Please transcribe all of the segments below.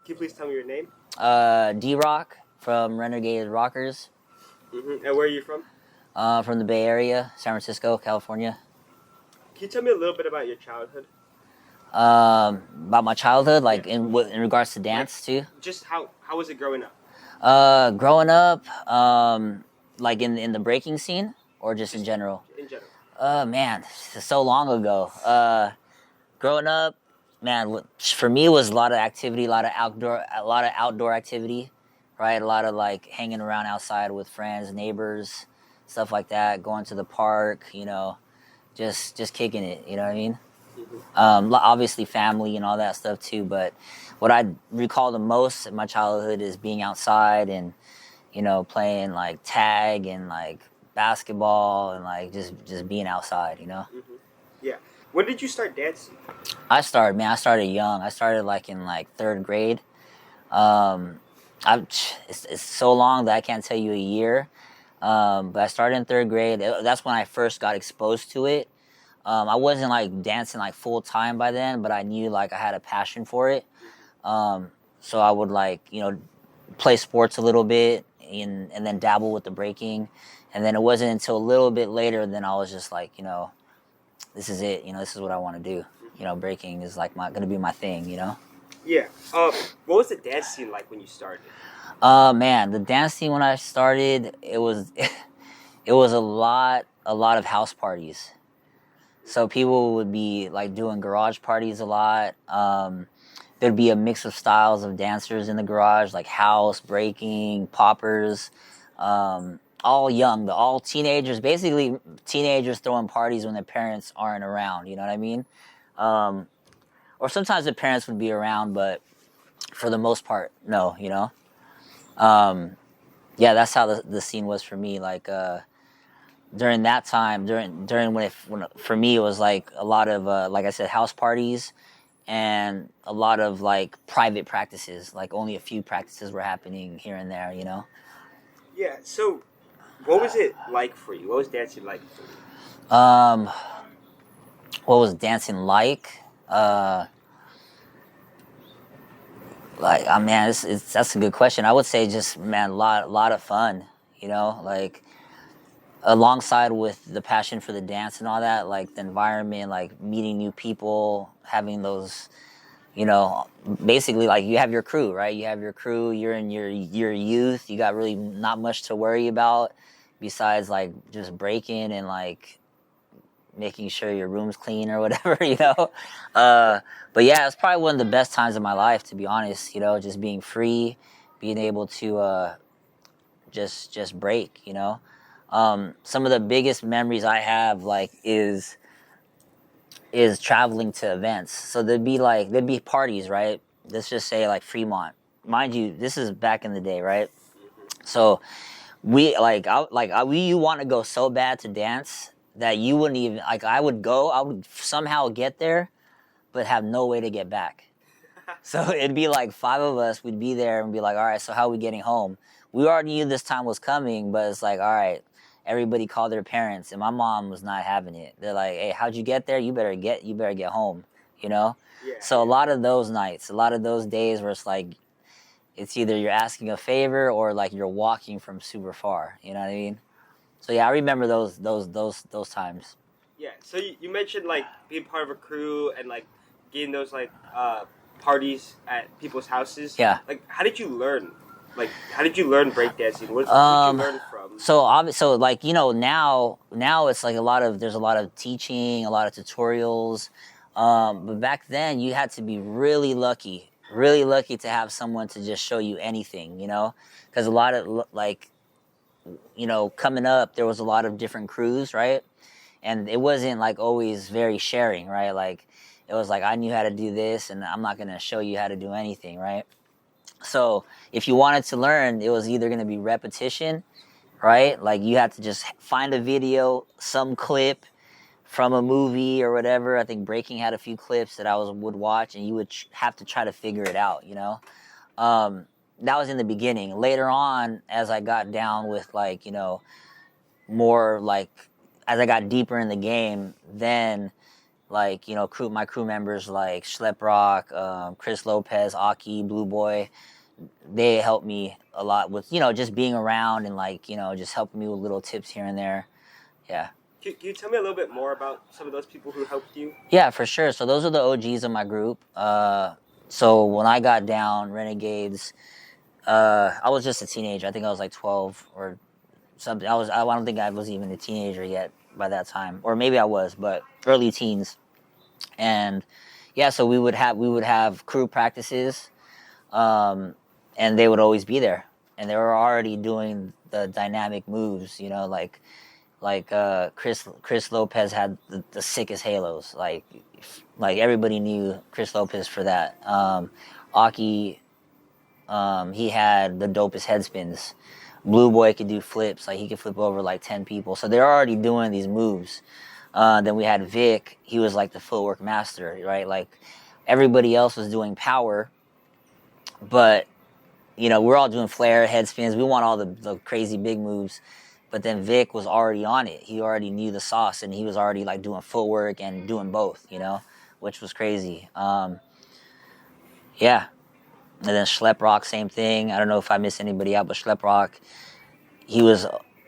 you please tell me your name? Dee Rock from Renegade Rockers. And where are you from? From the Bay Area, San Francisco, California. Can you tell me a little bit about your childhood? About my childhood, like Yeah. in regards to dance too. Just how was it growing up? Growing up, like in the breaking scene, or just in general. In general. Man, so long ago. Growing up, man, for me it was a lot of activity, a lot of outdoor activity, right? A lot of like hanging around outside with friends, neighbors, stuff like that. Going to the park, just kicking it. You know what I mean? Obviously family and all that stuff too. But what I recall the most in my childhood is being outside and playing like tag and like basketball and like just being outside. Yeah. When did you start dancing? I started young. I started like in like third grade. It's so long that I can't tell you a year. But I started in third grade. That's when I first got exposed to it. I wasn't like dancing like full time by then, but I knew like I had a passion for it. So I would like, play sports a little bit and then dabble with the breaking. And then it wasn't until a little bit later then I was just like, this is it. This is what I want to do. Breaking is like going to be my thing, Yeah. What was the dance scene like when you started? Man, the dance scene when I started, it was it was a lot of house parties. So people would be like doing garage parties a lot. There'd be a mix of styles of dancers in the garage, like house, breaking, poppers, all young, all teenagers, basically teenagers throwing parties when their parents aren't around, you know what I mean? Or sometimes the parents would be around, but for the most part, no, Yeah, that's how the scene was for me. Like, during that time, during when for me it was like a lot of like I said, house parties and a lot of like private practices. Like only a few practices were happening here and there. Yeah. So, what was it like for you? What was dancing like for you? What was dancing like? Man, that's a good question. I would say just man, a lot of fun. Like alongside with the passion for the dance and all that, like the environment, like meeting new people, having those, basically like you have your crew, right? You have your crew. You're in your youth. You got really not much to worry about besides like just breaking and like making sure your room's clean or whatever, But yeah, it's probably one of the best times of my life, to be honest. Just being free, being able to just break. Some of the biggest memories I have like is traveling to events. So there'd be parties, right? Let's just say like Fremont. Mind you, this is back in the day, right? So we we want to go so bad to dance that you wouldn't even like. I would somehow get there, but have no way to get back. So it'd be like 5 of us. We'd be there and be like, all right, so how are we getting home? We already knew this time was coming, but it's like, all right, everybody called their parents, and my mom was not having it. They're like, hey, how'd you get there? You better get home, Yeah. So a lot of those nights, a lot of those days where it's like, it's either you're asking a favor or like you're walking from super far. You know what I mean? So yeah, I remember those times. Yeah. So you mentioned like being part of a crew and like getting those like parties at people's houses. Yeah. Like, how did you learn? Like, how did you learn breakdancing? What did you learn from? So like now it's like there's a lot of teaching, a lot of tutorials. But back then you had to be really lucky to have someone to just show you anything, because a lot of like, coming up there was a lot of different crews, right? And it wasn't like always very sharing, right? Like it was like I knew how to do this and I'm not going to show you how to do anything, right? So if you wanted to learn, it was either going to be repetition, right? Like you had to just find a video, some clip from a movie or whatever. I think breaking had a few clips that I would watch, and you would have to try to figure it out, that was in the beginning. Later on, as I got down with like, more like, as I got deeper in the game, then like, you know, my crew members like Schlep Rock, Chris Lopez, Aki, Blue Boy. They helped me a lot with, you know, just being around and like, you know, just helping me with little tips here and there. Yeah. Can you tell me a little bit more about some of those people who helped you? Yeah, for sure. So those are the OGs of my group. So when I got down, Renegades, I was just a teenager. I think I was like 12 or something. I don't think I was even a teenager yet by that time, or maybe I was, but early teens. And yeah, so we would have crew practices, and they would always be there, and they were already doing the dynamic moves, you know, like Chris Lopez had the sickest halos, like everybody knew Chris Lopez for that. Aki, he had the dopest head spins. Blue Boy could do flips, like he could flip over like 10 people. So they're already doing these moves. Then we had Vic, he was like the footwork master, right? Like everybody else was doing power, but you know, we're all doing flare, head spins. We want all the crazy big moves. But then Vic was already on it. He already knew the sauce, and he was already like doing footwork and doing both, you know, which was crazy. Yeah. And then Schlep Rock, same thing. I don't know if I missed anybody out, but Schlep Rock, he was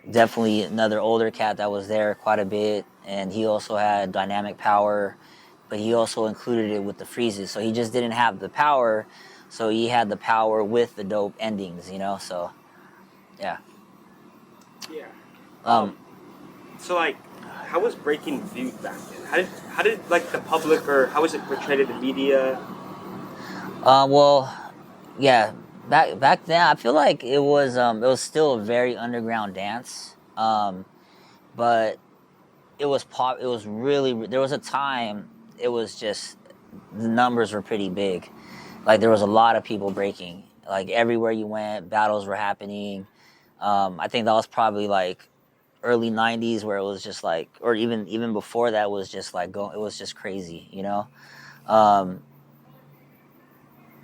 definitely another older cat that was there quite a bit, and he also had dynamic power, but he also included it with the freezes. So he just didn't have the power, so he had the power with the dope endings, you know. So yeah. Yeah. Um, So like, how was breaking viewed back then? How did like the public, or how was it portrayed in the media? well, yeah, back then I feel like it was still a very underground dance, but it was really, there was a time it was just, the numbers were pretty big. Like there was a lot of people breaking. Like everywhere you went, battles were happening. I think that was probably like early '90s, where it was just like, or even before that, was just like going. It was just crazy, you know. Um,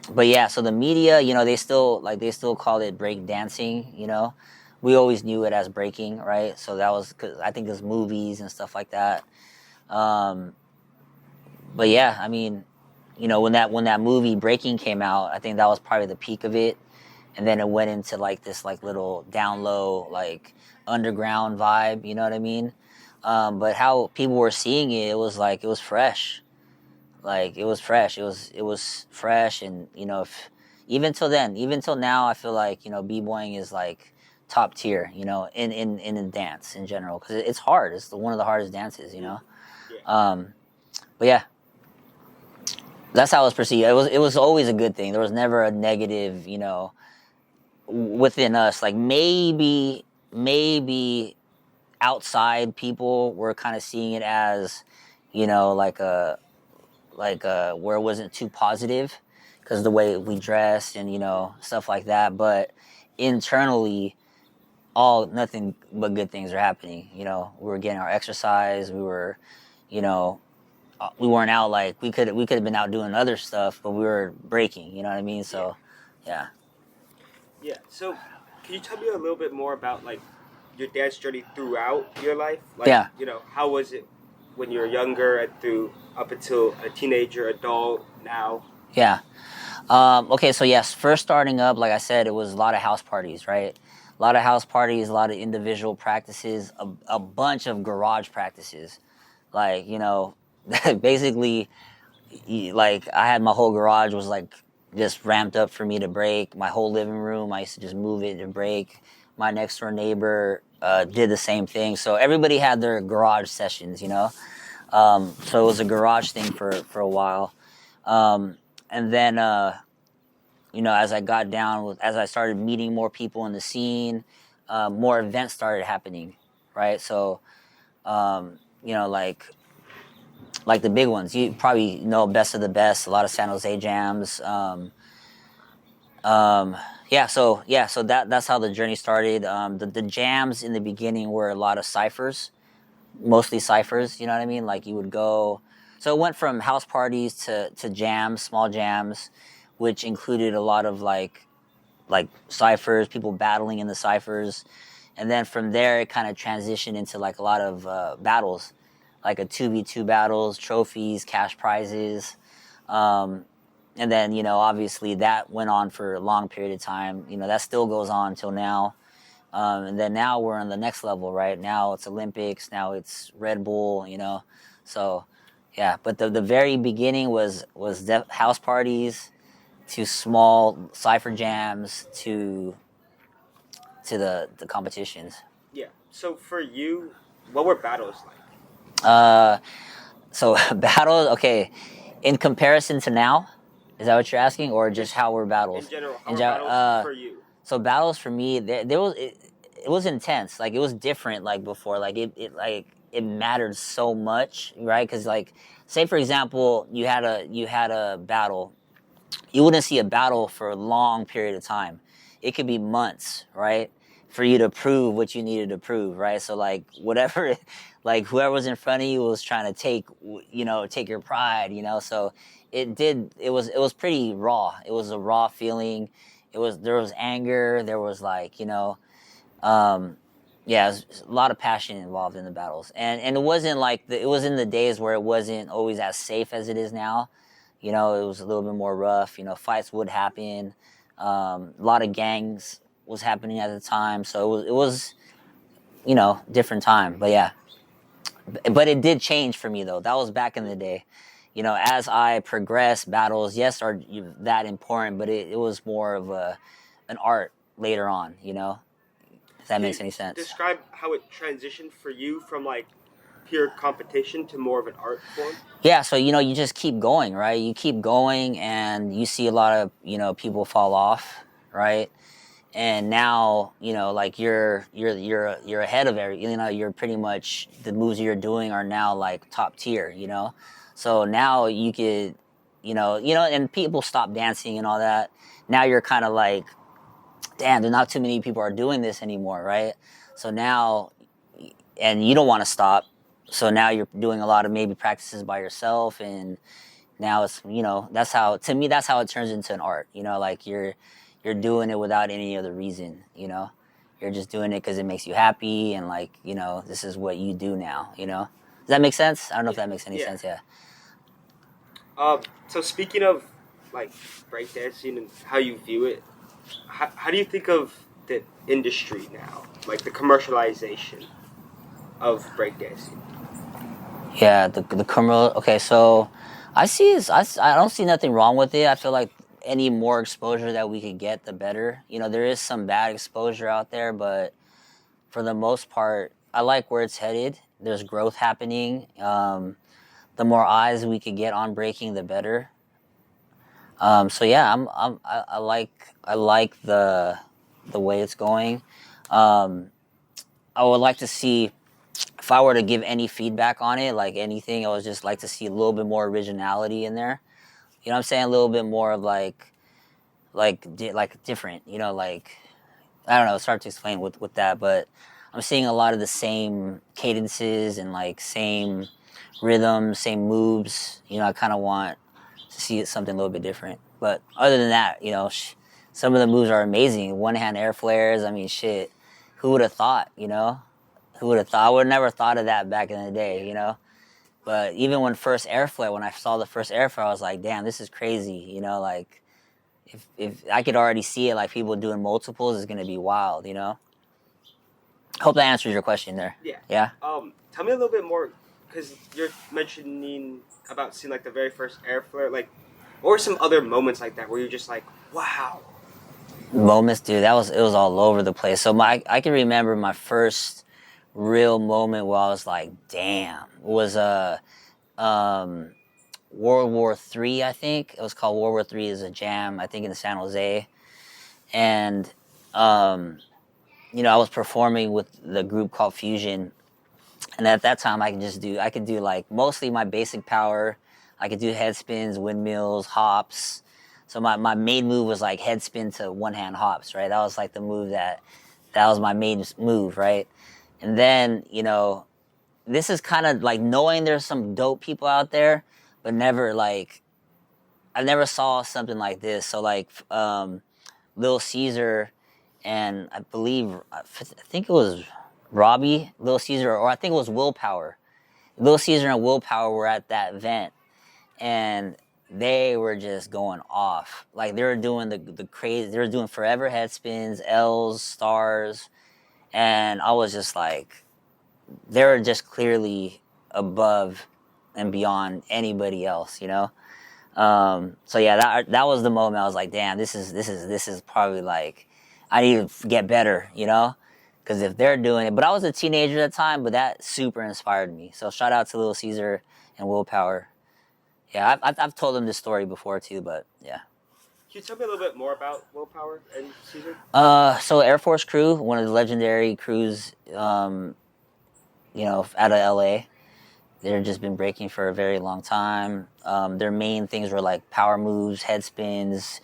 but yeah, so the media, you know, they still called it break dancing. You know, we always knew it as breaking, right? So that was, cause I think there's movies and stuff like that. Um, but yeah, I mean, you know, when that movie Breaking came out, I think that was probably the peak of it, and then it went into like this like little down low like underground vibe. You know what I mean? But how people were seeing it, it was like it was fresh. Like it was fresh. It was fresh, and you know, if even till then, even till now, I feel like, you know, b-boying is like top tier. You know, in dance in general, because it's hard. It's one of the hardest dances. You know. Yeah. But yeah, that's how it was perceived. It was always a good thing. There was never a negative, you know, within us. Like maybe outside people were kind of seeing it as, you know, like where it wasn't too positive, because the way we dressed and, you know, stuff like that. But internally, all nothing but good things are happening. You know, we were getting our exercise. We were, you know, we weren't out, like we could have been out doing other stuff, but we were breaking. You know what I mean? So, yeah. Yeah. So, can you tell me a little bit more about like your dance journey throughout your life? Like, Yeah. you know, how was it when you were younger and through up until a teenager, adult, now? Yeah. Okay, so yes, first starting up, like I said, it was a lot of house parties, right? A lot of house parties, a lot of individual practices, a bunch of garage practices. Like, you know, basically, like I had my whole garage was like just ramped up for me to break. My whole living room, I used to just move it to break. My next door neighbor did the same thing. So everybody had their garage sessions, you know? So it was a garage thing for a while. And then, you know, as I got down with, as I started meeting more people in the scene, more events started happening, right? So, you know, like the big ones, you probably know Best of the Best, a lot of San Jose jams. So that's how the journey started. The jams in the beginning were a lot of ciphers, mostly ciphers. You know what I mean? Like you would go. So it went from house parties to jams, small jams, which included a lot of like ciphers, people battling in the ciphers, and then from there it kind of transitioned into like a lot of battles. like a 2v2 battles, trophies, cash prizes. And then, you know, obviously that went on for a long period of time. You know, that still goes on until now. And then now we're on the next level, right? Now it's Olympics, now it's Red Bull, you know. So, yeah, but the very beginning was house parties to small cypher jams to the competitions. Yeah. So for you, what were battles like? So battles, okay, in comparison to now, is that what you're asking, or just how were battles? In general, how were battles for you? So battles for me, there was it was intense. Like it was different. Like before, like it mattered so much, right? Because like, say for example, you had a battle. You wouldn't see a battle for a long period of time. It could be months, right? For you to prove what you needed to prove, right? So like whatever, like whoever was in front of you was trying to take your pride, you know. So it was pretty raw. It was a raw feeling. There was anger. There was like, you know, yeah, it was a lot of passion involved in the battles, and it wasn't like it was in the days where it wasn't always as safe as it is now. You know, it was a little bit more rough. You know, fights would happen. A lot of gangs was happening at the time, so it was you know, different time. But yeah, but it did change for me though. That was back in the day. You know, as I progressed, battles, yes, are that important, but it was more of an art later on. You know, if that makes any sense. Describe how it transitioned for you from like pure competition to more of an art form. Yeah, so you know, you just keep going, right? You keep going, and you see a lot of, you know, people fall off, right? And now, you know, like you're ahead of every, you know, you're pretty much, the moves you're doing are now like top tier, you know. So now you could, you know, and people stop dancing and all that. Now you're kind of like, damn, there's not too many people are doing this anymore, right? So now, and you don't want to stop. So now you're doing a lot of maybe practices by yourself, and now it's, you know, that's how, to me, that's how it turns into an art. You know, like you're doing it without any other reason. You know, you're just doing it because it makes you happy, and like, you know, this is what you do now. You know, does that make sense? I don't know if that makes any sense. Yeah. So speaking of like breakdancing and how you view it, how do you think of the industry now, like the commercialization of breakdancing? Yeah, the commercial. Okay, so I don't see nothing wrong with it. I feel like any more exposure that we could get, the better. You know, there is some bad exposure out there, but for the most part, I like where it's headed. There's growth happening. The more eyes we could get on breaking, the better. So yeah, I like the way it's going. I would like to see, if I were to give any feedback on it, like anything, I would just like to see a little bit more originality in there. You know what I'm saying? A little bit more of like different, you know, like, I don't know, it's hard to explain with that, but I'm seeing a lot of the same cadences and like same rhythms, same moves. You know, I kind of want to see something a little bit different. But other than that, you know, some of the moves are amazing. One hand air flares. I mean, shit, who would have thought, you know? Who would have thought? I would have never thought of that back in the day, you know? But even when I saw the first air flare, I was like, damn, this is crazy, you know? Like, if I could already see it, like people doing multiples, is going to be wild, you know? Hope that answers your question there. Yeah. Yeah? Tell me a little bit more, because you're mentioning about seeing like the very first air flare, like, what were some other moments like that where you're just like, wow? Moments, dude, it was all over the place. So I can remember my first real moment where I was like, damn, was World War III, I think. It was called World War III, is a jam, I think in San Jose. And, you know, I was performing with the group called Fusion. And at that time, I could do like mostly my basic power. I could do head spins, windmills, hops. So my main move was like head spin to one hand hops, right? That was like the move that was my main move, right? And then, you know, this is kind of like knowing there's some dope people out there, but never like, I never saw something like this. So like, Lil Caesar and I think it was Robbie, Lil Caesar, or I think it was Willpower. Little Caesar and Willpower were at that event, and they were just going off. Like they were doing the crazy. They were doing forever head spins, L's, stars, and I was just like, they were just clearly above and beyond anybody else, you know. So yeah, that was the moment I was like, damn, this is probably like, I need to get better, you know, because if they're doing it. But I was a teenager at the time, but that super inspired me. So shout out to Little Caesar and Willpower. Yeah, I've told them this story before too, but yeah. Can you tell me a little bit more about Willpower and Caesar? So Air Force Crew, one of the legendary crews, you know, out of LA. They've just been breaking for a very long time. Their main things were like power moves, head spins,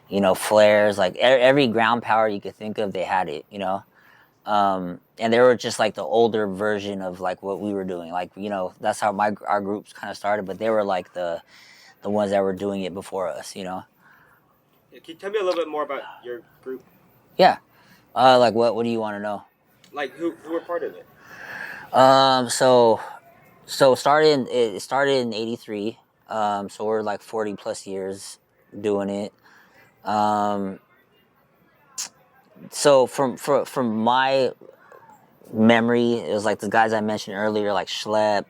you know, flares, like every ground power you could think of, they had it, you know. And they were just like the older version of like what we were doing. Like, you know, that's how our groups kind of started, but they were like the ones that were doing it before us, you know. Can you tell me a little bit more about your group? Yeah. Like what do you want to know? Like who were part of it? So it started in '83. So we're like 40 plus years doing it. So from my memory, it was like the guys I mentioned earlier, like Schlep,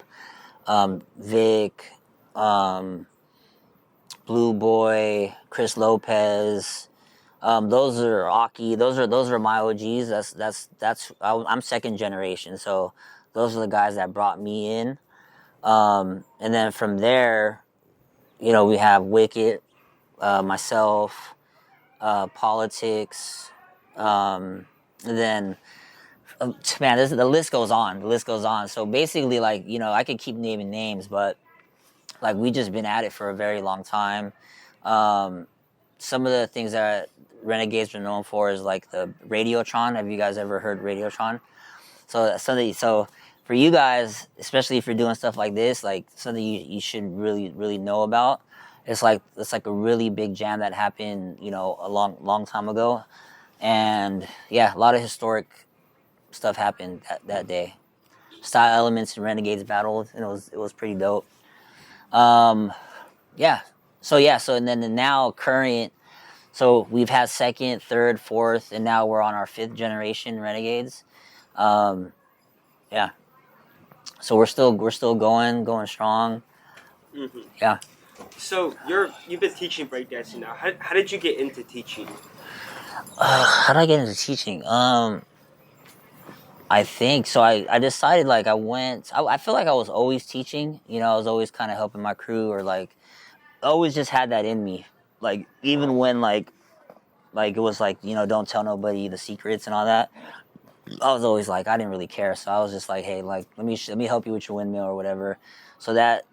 Vic, Blue Boy, Chris Lopez. Those are Aki. Those are my OGs. I'm second generation. So those are the guys that brought me in. And then from there, you know, we have Wicked, myself, Politics, and then man, the list goes on. The list goes on. So basically, like, you know, I could keep naming names, but like we just been at it for a very long time. Some of the things that Renegades are known for is like the Radiotron. Have you guys ever heard Radiotron? So for you guys, especially if you're doing stuff like this, like something you should really know about. It's like a really big jam that happened, you know, a long time ago, and yeah, a lot of historic stuff happened that day. Style Elements and Renegades battled, and it was pretty dope. Yeah. So and then now current. So we've had second, third, fourth, and now we're on our fifth generation Renegades. Yeah. So we're still going strong. Mm-hmm. Yeah. So you've been teaching breakdancing now. How did you get into teaching? How did I get into teaching? I think so. I decided like I feel like I was always teaching. You know, I was always kind of helping my crew, or like always just had that in me. Like even when like it was like, you know, don't tell nobody the secrets and all that. I was always like, I didn't really care. So I was just like, hey, like let me help you with your windmill or whatever. So that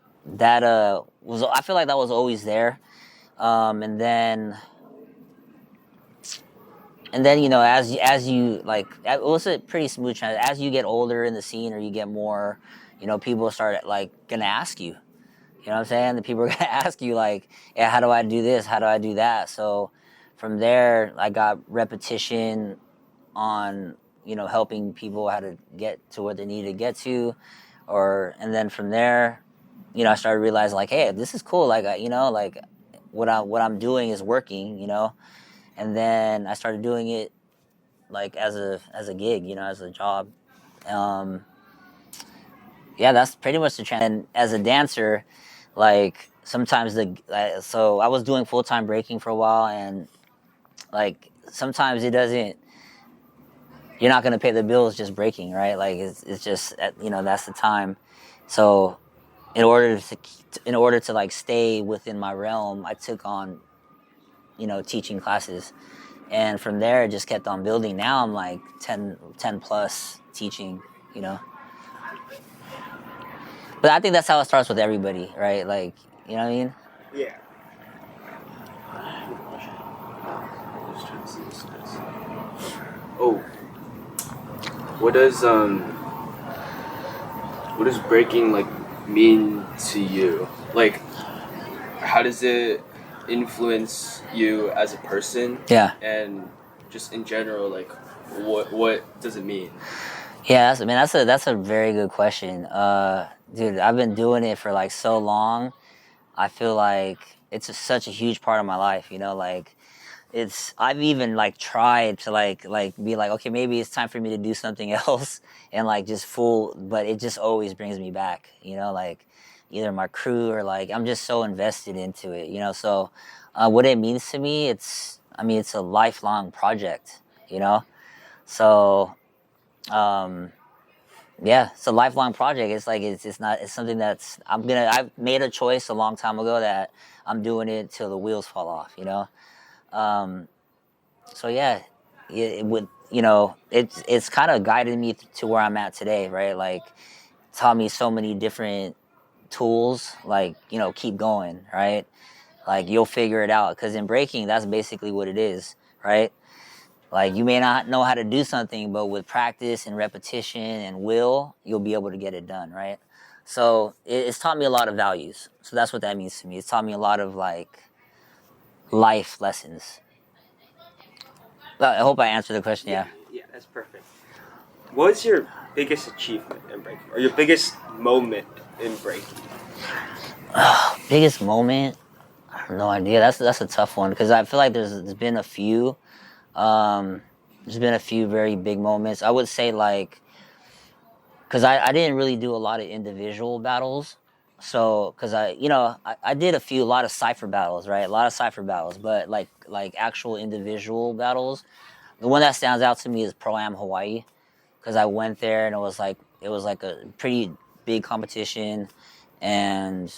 was, I feel like that was always there. And then you know, as you like, it was a pretty smooth transition. As you get older in the scene, or you get more, you know, people start like gonna ask you. You know what I'm saying? The people are gonna ask you like, yeah, how do I do this? How do I do that? So from there, I got repetition on, you know, helping people how to get to what they need to get to, and then from there, you know, I started realizing like, hey, this is cool. Like, you know, like what I'm doing is working, you know. And then I started doing it like as a gig, you know, as a job. Yeah, that's pretty much the trend. And as a dancer, like sometimes so I was doing full-time breaking for a while, and like sometimes you're not going to pay the bills just breaking, right? Like it's just, you know, that's the time. So in order to like stay within my realm, I took on, you know, teaching classes. And from there, it just kept on building. Now I'm like 10 plus teaching, you know. But I think that's how it starts with everybody, right? Like, you know what I mean? Yeah. Oh, what does breaking like mean to you? Like, how does it influence you as a person? Yeah. And just in general, like, what does it mean? Yeah, that's a very good question. dude, I've been doing it for like so long. I feel like it's such a huge part of my life, you know, like I've even like tried to like be like, okay, maybe it's time for me to do something else and like just full, but it just always brings me back, you know, like either my crew or like I'm just so invested into it, you know. So what it means to me, I mean, it's a lifelong project, you know. So um yeah, it's a lifelong project. It's like it's not it's something that's I've made a choice a long time ago that I'm doing it till the wheels fall off, you know. Um, so yeah, it would, you know, it's kind of guided me to where I'm at today, right? Like taught me so many different tools, like, you know, keep going, right? Like you'll figure it out, because in breaking, that's basically what it is, right? Like you may not know how to do something, but with practice and repetition and will, you'll be able to get it done, right? So it's taught me a lot of values. So that's what that means to me. It's taught me a lot of like life lessons. I hope I answered the question. Yeah. Yeah, that's perfect. What's your biggest achievement in breaking, or your biggest moment in breaking? Biggest moment? I have no idea. That's a tough one, because I feel like there's been a few. There's been a few very big moments. I would say like, because I didn't really do a lot of individual battles. So, because I did a lot of cipher battles, right? A lot of cipher battles, but like actual individual battles. The one that stands out to me is Pro Am Hawaii, because I went there and it was like a pretty big competition, and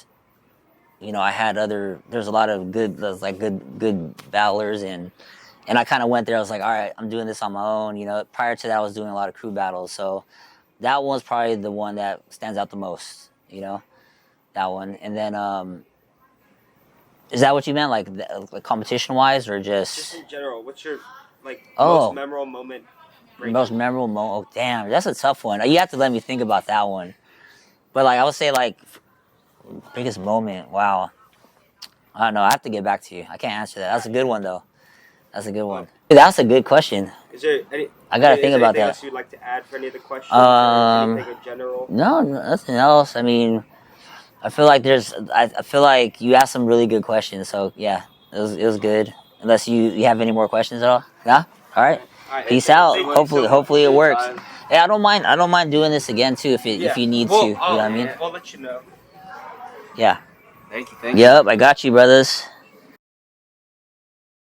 you know I had there's a lot of good battlers, and I kind of went there. I was like, all right, I'm doing this on my own. You know, prior to that, I was doing a lot of crew battles, so that one's probably the one that stands out the most. You know, that one, and then is that what you meant, like competition wise, or Just in general, what's your most Oh, memorable moment breaking? most memorable moment? Oh, damn, that's a tough one. You have to let me think about that one. But like I would say, like biggest moment. Wow, I don't know. I have to get back to you. I can't answer that. That's a good one though. That's a good one. That's a good question. Is there I gotta think about anything that. else you'd like to add for any of the questions, or anything in general? No, nothing else. I mean, I feel like I feel like you asked some really good questions. So yeah, it was good. Unless you have any more questions at all? Yeah. All right. All right, Peace thank out. you so Hopefully, much hopefully for it your works. time. Yeah, I don't mind doing this again too if you need to. You know what I mean? We'll let you know. Yeah. Thank you. Yep. I got you, brothers.